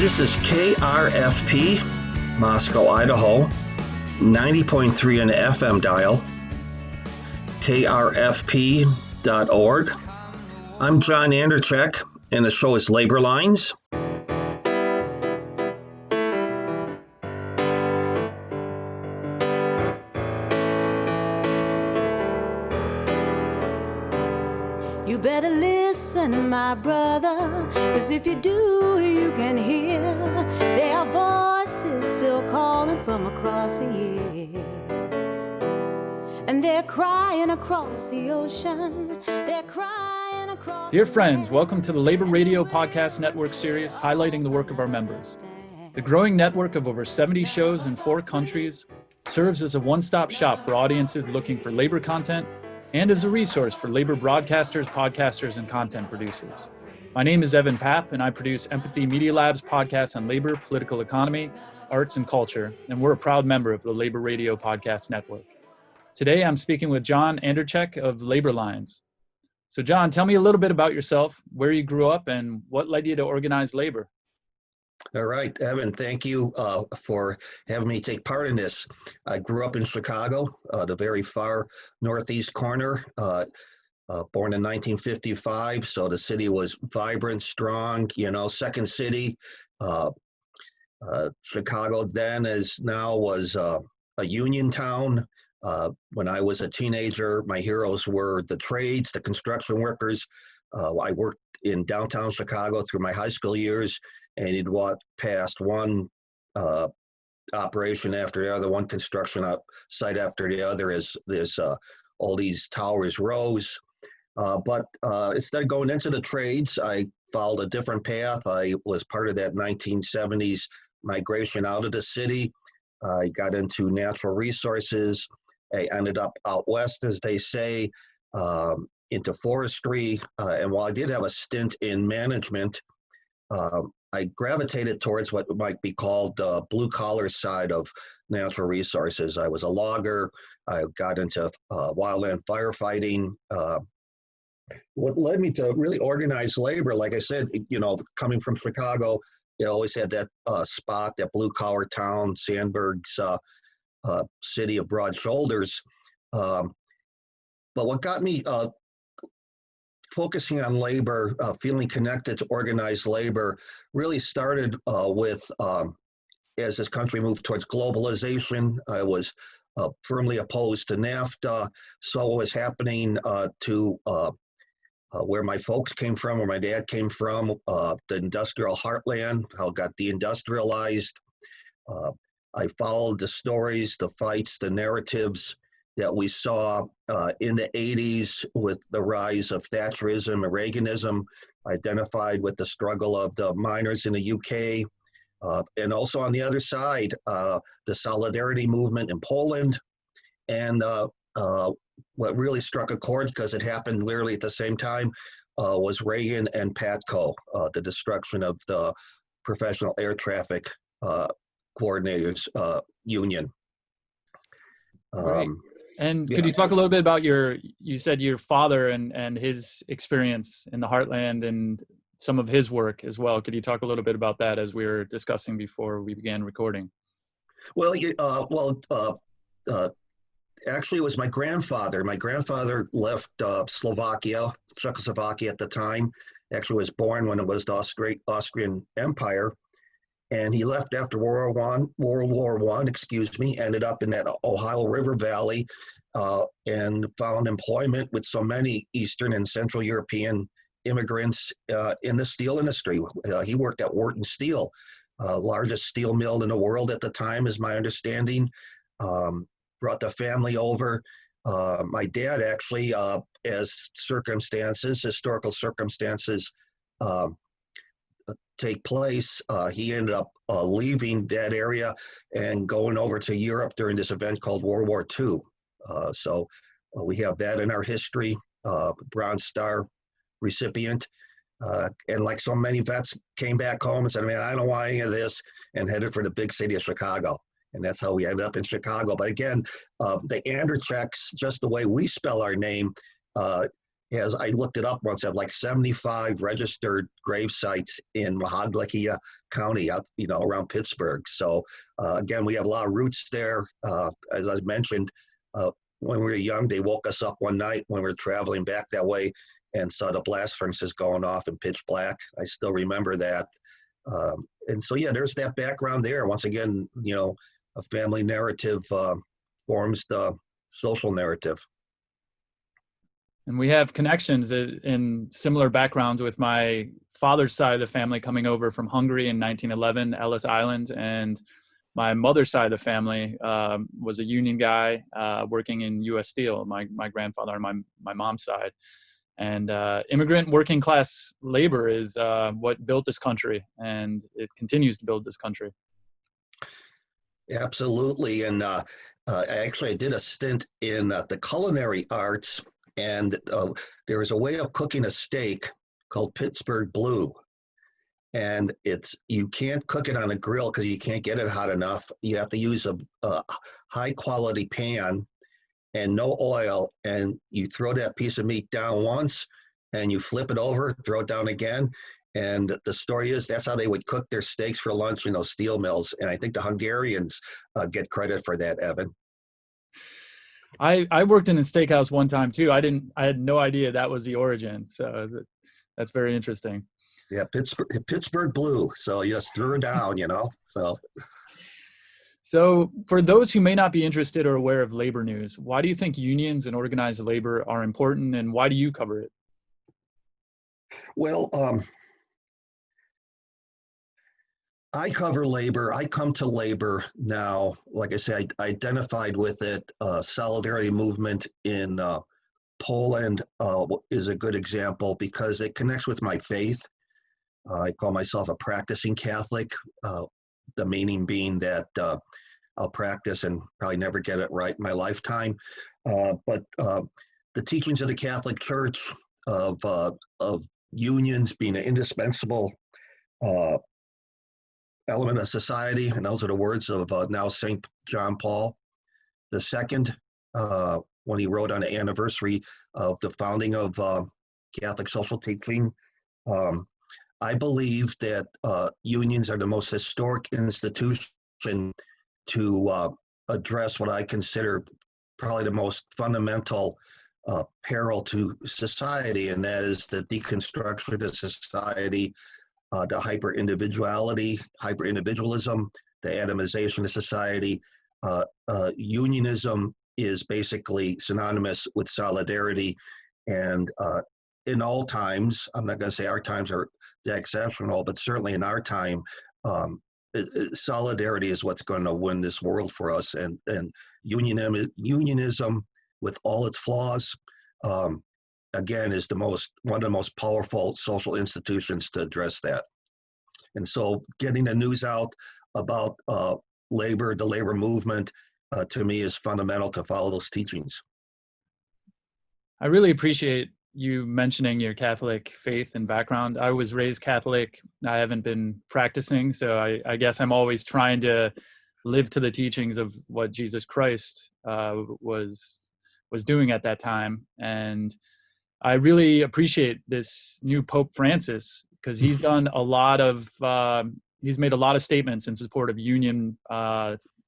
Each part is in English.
This is KRFP, Moscow, Idaho, 90.3 on the FM dial, krfp.org. I'm John Andrechak, and the show is Laborlines. You better listen, my brother, 'cause if you do, you can hear there are voices still calling from across the years. And they're crying across the ocean, they're crying across. Dear friends, welcome to the Labor Radio Podcast Network series highlighting the work of our members. The growing network of over 70 shows in 4 countries serves as a one-stop shop for audiences looking for labor content and as a resource for labor broadcasters, podcasters, and content producers. My name is Evan Papp, and I produce Empathy Media Lab's podcast on labor, political economy, arts, and culture, and we're a proud member of the Labor Radio Podcast Network. Today, I'm speaking with John Andrechak of Laborlines. So John, tell me a little bit about yourself, where you grew up, and what led you to organize labor. All right, Evan, thank you for having me take part in this. I grew up in Chicago, the very far northeast corner, born in 1955, so the city was vibrant, strong, second city. Chicago then as now was a union town. When I was a teenager, my heroes were the trades, the construction workers. I worked in downtown Chicago through my high school years, and you'd walk past one operation after the other, one construction site after the other as all these towers rose. But instead of going into the trades, I followed a different path. I was part of that 1970s migration out of the city. I got into natural resources. I ended up out west, as they say, into forestry. And while I did have a stint in management, I gravitated towards what might be called the blue-collar side of natural resources. I was a logger. I got into wildland firefighting. What led me to really organize labor, like I said, coming from Chicago, always had that spot, that blue-collar town, Sandburg's city of broad shoulders. But what got me focusing on labor, feeling connected to organized labor, really started with, as this country moved towards globalization, I was firmly opposed to NAFTA, saw what was happening to where my folks came from, where my dad came from, the industrial heartland, how it got deindustrialized. I followed the stories, the fights, the narratives that we saw in the 80s with the rise of Thatcherism and Reaganism, identified with the struggle of the miners in the UK, and also on the other side, the Solidarity movement in Poland, and what really struck a chord, because it happened literally at the same time, was Reagan and PATCO, the destruction of the Professional Air Traffic Coordinators Union. Great. And could you talk a little bit about you said your father and his experience in the heartland and some of his work as well. Could you talk a little bit about that as we were discussing before we began recording? Well, actually, it was my grandfather. My grandfather left Czechoslovakia at the time. Actually was born when it was the Austrian Empire. And he left after World War I, ended up in that Ohio River Valley and found employment with so many Eastern and Central European immigrants in the steel industry. He worked at Wharton Steel, largest steel mill in the world at the time, is my understanding. Brought the family over. My dad actually, as historical circumstances, take place, he ended up leaving that area and going over to Europe during this event called World War II. So we have that in our history, Bronze Star recipient. And like so many vets, came back home and said, man, I don't want any of this, and headed for the big city of Chicago. And that's how we ended up in Chicago. But again, the Andrechaks, just the way we spell our name, As I looked it up once, I have like 75 registered grave sites in Mahaglakia County, out, around Pittsburgh. So again, we have a lot of roots there. As I mentioned, when we were young, they woke us up one night when we were traveling back that way and saw the blast furnaces going off in pitch black. I still remember that. And so, yeah, there's that background there. Once again, a family narrative forms the social narrative. And we have connections in similar backgrounds with my father's side of the family coming over from Hungary in 1911, Ellis Island. And my mother's side of the family was a union guy working in U.S. Steel, my grandfather on my mom's side. And immigrant working class labor is what built this country, and it continues to build this country. Absolutely. And actually, I did a stint in the culinary arts, and there was a way of cooking a steak called Pittsburgh Blue. And you can't cook it on a grill because you can't get it hot enough. You have to use a high quality pan and no oil, and you throw that piece of meat down once and you flip it over, throw it down again. And the story is that's how they would cook their steaks for lunch in those steel mills. And I think the Hungarians get credit for that, Evan. I worked in a steakhouse one time too. I had no idea that was the origin. So that's very interesting. Yeah, Pittsburgh Blue. So you just threw it down, So for those who may not be interested or aware of labor news, why do you think unions and organized labor are important, and why do you cover it? Well, I cover labor. I come to labor now. Like I said, I identified with it. Solidarity movement in Poland is a good example because it connects with my faith. I call myself a practicing Catholic, the meaning being that I'll practice and probably never get it right in my lifetime. But the teachings of the Catholic Church of unions being an indispensable element of society, and those are the words of now St. John Paul II, when he wrote on the anniversary of the founding of Catholic social teaching. I believe that unions are the most historic institution to address what I consider probably the most fundamental peril to society, and that is the deconstruction of society, the hyper-individualism, the atomization of society. Unionism is basically synonymous with solidarity, and in all times, I'm not going to say our times are exceptional, but certainly in our time, solidarity is what's going to win this world for us. And unionism, with all its flaws, again, is one of the most powerful social institutions to address that. And so getting the news out about labor, the labor movement, to me is fundamental to follow those teachings. I really appreciate you mentioning your Catholic faith and background. I was raised Catholic. I haven't been practicing, so I guess I'm always trying to live to the teachings of what Jesus Christ was doing at that time. And I really appreciate this new Pope Francis, because he's done a lot of he's made a lot of statements in support of union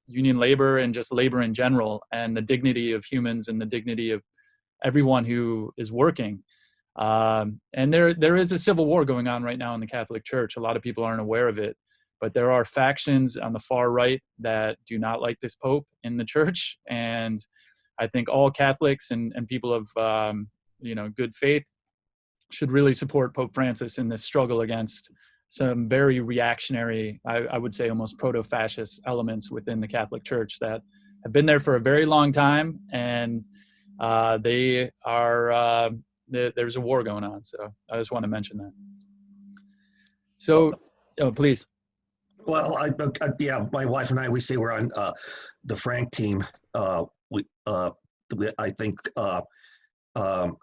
labor and just labor in general, and the dignity of humans and the dignity of everyone who is working. And there is a civil war going on right now in the Catholic Church. A lot of people aren't aware of it, but there are factions on the far right that do not like this Pope in the church. And I think all Catholics and people of good faith should really support Pope Francis in this struggle against some very reactionary, I would say almost proto-fascist elements within the Catholic Church that have been there for a very long time, and they are there's a war going on. So I just want to mention that. So, please. Well, my wife and I, we say we're on the Frank team. I think,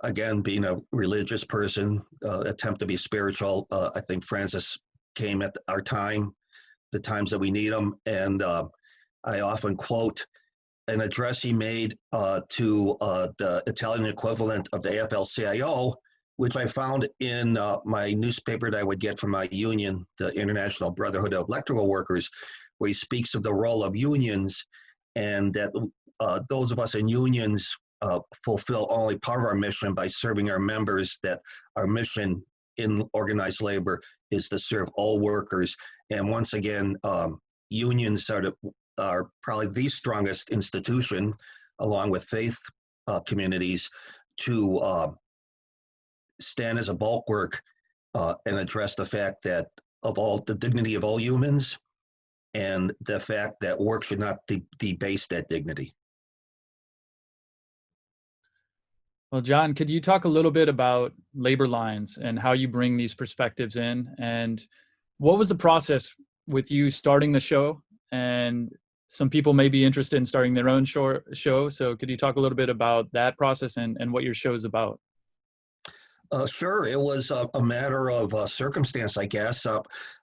again, being a religious person, attempt to be spiritual, I think Francis came at our time, the times that we need him. And I often quote an address he made to the Italian equivalent of the AFL-CIO, which I found in my newspaper that I would get from my union, the International Brotherhood of Electrical Workers, where he speaks of the role of unions and that those of us in unions fulfill only part of our mission by serving our members, that our mission in organized labor is to serve all workers. And once again, unions are probably the strongest institution, along with faith communities, to stand as a bulwark and address the fact that the dignity of all humans, and the fact that work should not debase that dignity. Well, John, could you talk a little bit about Laborlines and how you bring these perspectives in? And what was the process with you starting the show? And some people may be interested in starting their own show. So could you talk a little bit about that process and what your show is about? Sure. It was a matter of circumstance, I guess.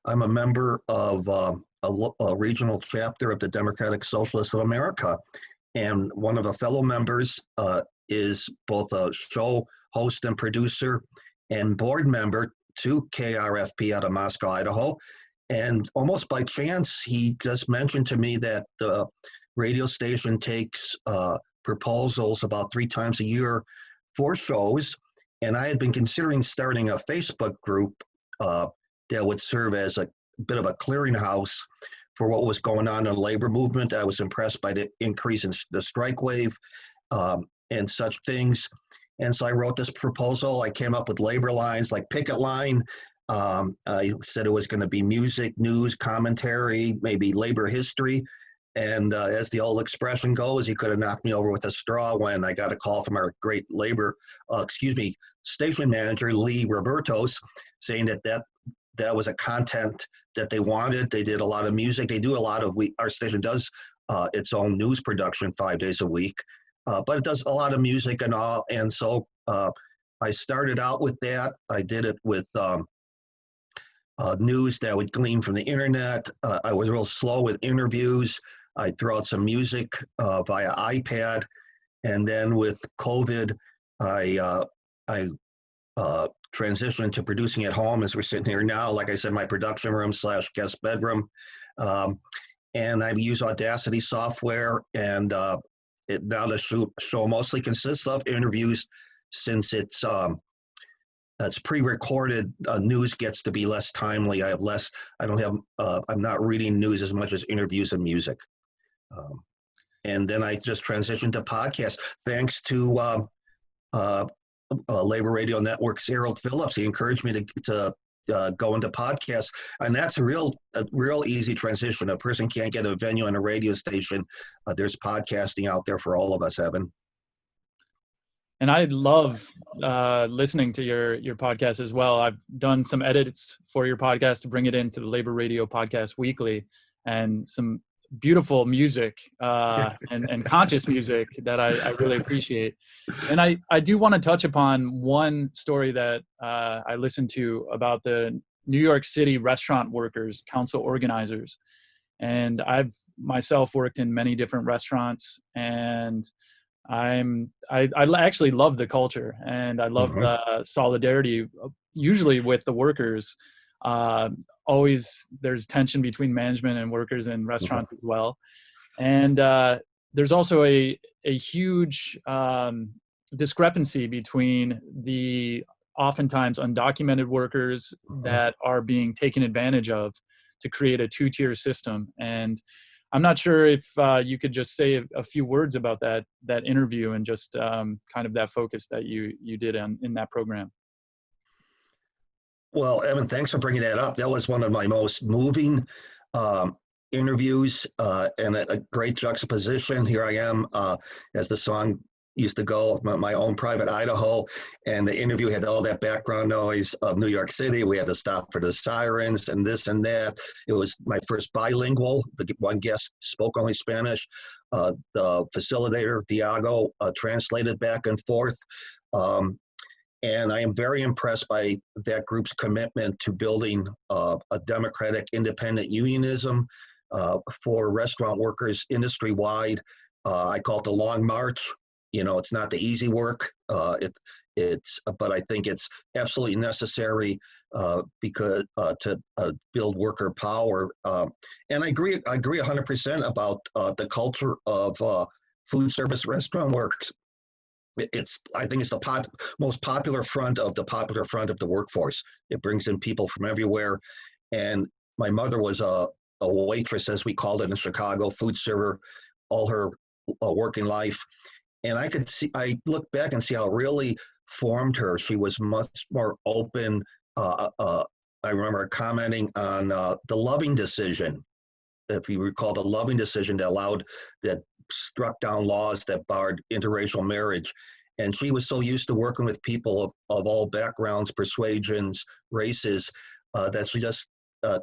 I'm a member of a regional chapter of the Democratic Socialists of America. And one of the fellow members is both a show host and producer and board member to KRFP out of Moscow, Idaho. And almost by chance, he just mentioned to me that the radio station takes proposals about 3 times a year for shows. And I had been considering starting a Facebook group that would serve as a bit of a clearinghouse for what was going on in the labor movement. I was impressed by the increase in the strike wave and such things. And so I wrote this proposal. I came up with Laborlines, like picket line. I said it was going to be music, news, commentary, maybe labor history. And as the old expression goes, he could have knocked me over with a straw when I got a call from our great station manager, Lee Robertos, saying that was a content that they wanted. They did a lot of music. They do a lot of, our station does its own news production 5 days a week, but it does a lot of music and all. And so I started out with that. I did it with news that I would glean from the internet. I was real slow with interviews. I threw out some music via iPad. And then with COVID, I transitioned to producing at home as we're sitting here now. Like I said, my production room / guest bedroom. And I use Audacity software. And now the show mostly consists of interviews, since it's pre-recorded. News gets to be less timely. I'm not reading news as much as interviews and music. And then I just transitioned to podcast, thanks to Labor Radio Network's Harold Phillips. He encouraged me to go into podcasts, and that's a real easy transition. A person can't get a venue on a radio station. There's podcasting out there for all of us, Evan. And I love listening to your podcast as well. I've done some edits for your podcast to bring it into the Labor Radio Podcast Weekly, and some beautiful music and conscious music that I really appreciate. And I do want to touch upon one story that I listened to about the New York City Restaurant Workers Council organizers. And I've myself worked in many different restaurants, and I actually love the culture, and I love the solidarity usually with the workers. Always there's tension between management and workers in restaurants as well. And there's also a huge discrepancy between the oftentimes undocumented workers that are being taken advantage of to create a 2-tier system. And I'm not sure if you could just say a few words about that interview and just kind of that focus that you did in that program. Well, Evan, thanks for bringing that up. That was one of my most moving interviews, and a great juxtaposition. Here I am, as the song used to go, my own private Idaho, and the interview had all that background noise of New York City. We had to stop for the sirens and this and that. It was my first bilingual. The one guest spoke only Spanish. The facilitator, Diago, translated back and forth. And I am very impressed by that group's commitment to building a democratic independent unionism for restaurant workers industry-wide. I call it the long march. It's not the easy work. But I think it's absolutely necessary because to build worker power. And I agree 100% about the culture of food service restaurant works. I think it's the most popular front of the workforce. It brings in people from everywhere. And my mother was a waitress, as we called it in Chicago, food server, all her working life. And I look back and see how it really formed her. She was much more open. I remember commenting on the Loving decision. If you recall, the Loving decision that struck down laws that barred interracial marriage. And she was so used to working with people of all backgrounds, persuasions, races, that she just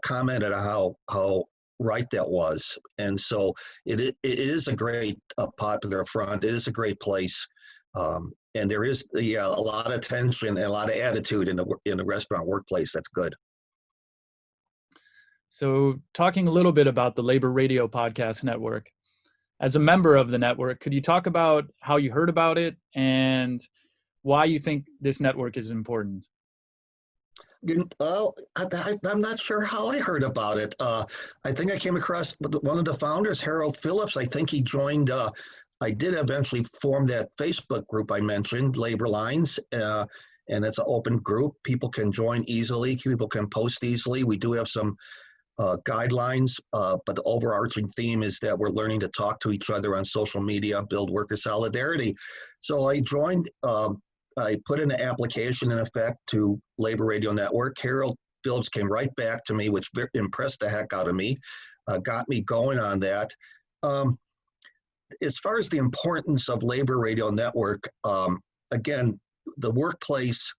commented on how right that was. And so it is a great popular front. It is a great place. And there is a lot of tension and a lot of attitude in the restaurant workplace. That's good. So talking a little bit about the Labor Radio Podcast Network, as a member of the network, could you talk about how you heard about it and why you think this network is important? Well, I'm not sure how I heard about it. I think I came across one of the founders, Harold Phillips. I think he joined. I did eventually form that Facebook group I mentioned, Laborlines, and it's an open group. People can join easily. People can post easily. We do have some guidelines, but the overarching theme is that we're learning to talk to each other on social media, build worker solidarity. So I joined. I put in an application in effect to Labor Radio Network. Harold Phillips came right back to me, which impressed the heck out of me, got me going on that. As far as the importance of Labor Radio Network, again, the workplace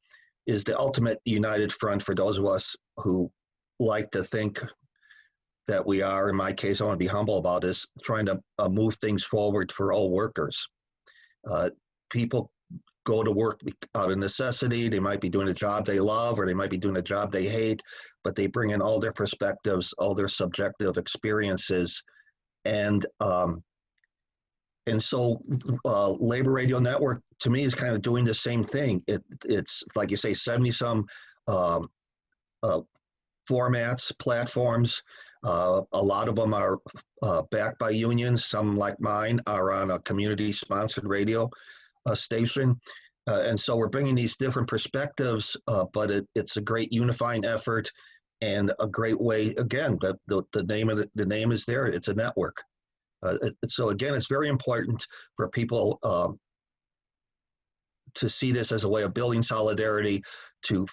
is the ultimate united front for those of us who like to think that we are. In my case, I want to be humble about this, trying to move things forward for all workers. People go to work out of necessity. They might be doing a job they love, or they might be doing a job they hate, but they bring in all their perspectives, all their subjective experiences. And so Labor Radio Network, to me, is kind of doing the same thing. It's like you say, 70 some formats, platforms. A lot of them are backed by unions. Some, like mine, are on a community-sponsored radio station. And so we're bringing these different perspectives, but it's a great unifying effort and a great way. Again, the name is there. It's a network. So again, it's very important for people to see this as a way of building solidarity, to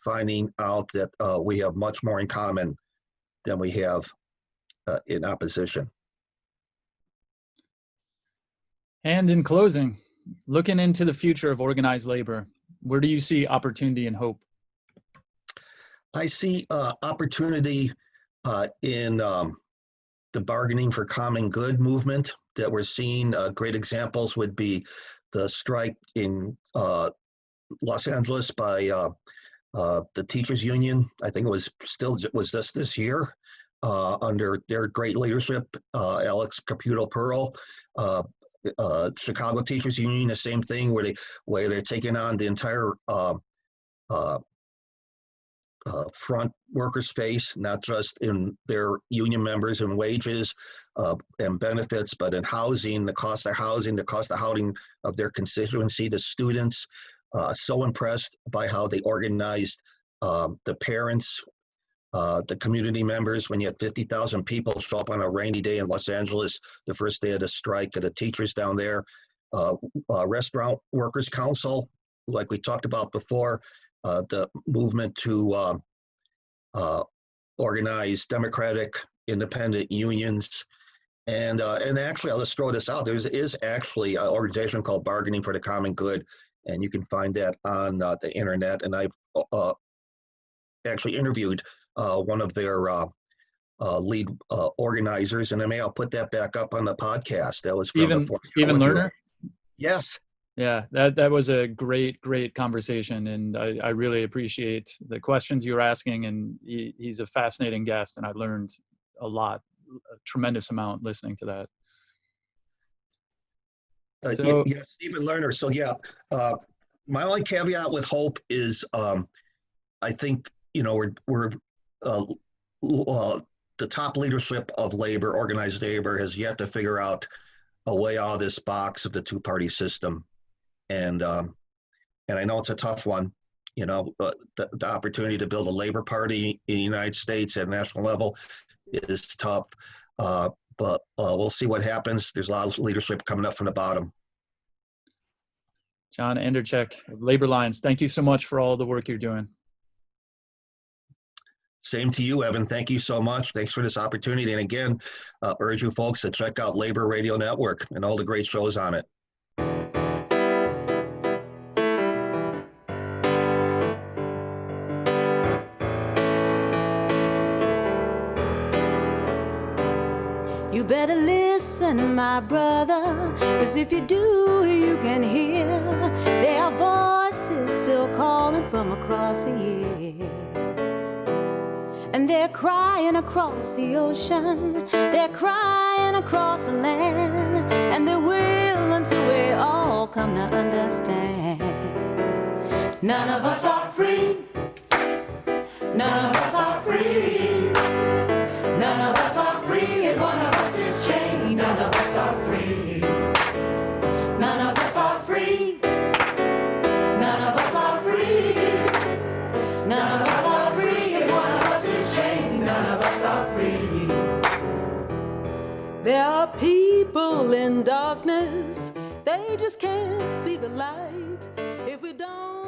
finding out that we have much more in common than we have in opposition. And in closing, looking into the future of organized labor, where do you see opportunity and hope? I see opportunity in the bargaining for common good movement that we're seeing. Great examples would be the strike in Los Angeles by the teachers union. I think it was just this year under their great leadership, Alex Caputo Pearl. Chicago Teachers Union, the same thing, where they're taking on the entire front workers face, not just in their union members and wages and benefits, but in housing, the cost of housing, of their constituency, the students. So impressed by how they organized the parents, the community members. When you had 50,000 people show up on a rainy day in Los Angeles, the first day of the strike, of the teachers down there. Restaurant Workers Council, like we talked about before, the movement to organize democratic independent unions. And actually, I'll just throw this out. There is actually an organization called Bargaining for the Common Good, and you can find that on the internet. And I've actually interviewed one of their lead organizers, and I'll put that back up on the podcast. That was from Stephen Lerner. Yes. Yeah, that was a great conversation, and I really appreciate the questions you were asking, and he's a fascinating guest, and I learned a tremendous amount listening to that. So, yeah, Stephen Lerner. So yeah, my only caveat with Hope is I think we're uh, the top leadership of labor, organized labor, has yet to figure out a way out of this box of the two-party system, and I know it's a tough one. The opportunity to build a labor party in the United States at a national level is tough, but we'll see what happens. There's a lot of leadership coming up from the bottom. John Andrechak of Laborlines, thank you so much for all the work you're doing. Same to you, Evan. Thank you so much. Thanks for this opportunity. And again, urge you folks to check out Labor Radio Network and all the great shows on it. You better listen, my brother, 'cause if you do, you can hear there are voices still calling from across the years. And they're crying across the ocean, they're crying across the land, and they will until we all come to understand. None of us are free, none of us are free, none of us are free, if one of us is chained, none of us are free, none of us are free, none of us are free, none of us are free, if one of us is chained, none of us are free. There are people in darkness, they just can't see the light. If we don't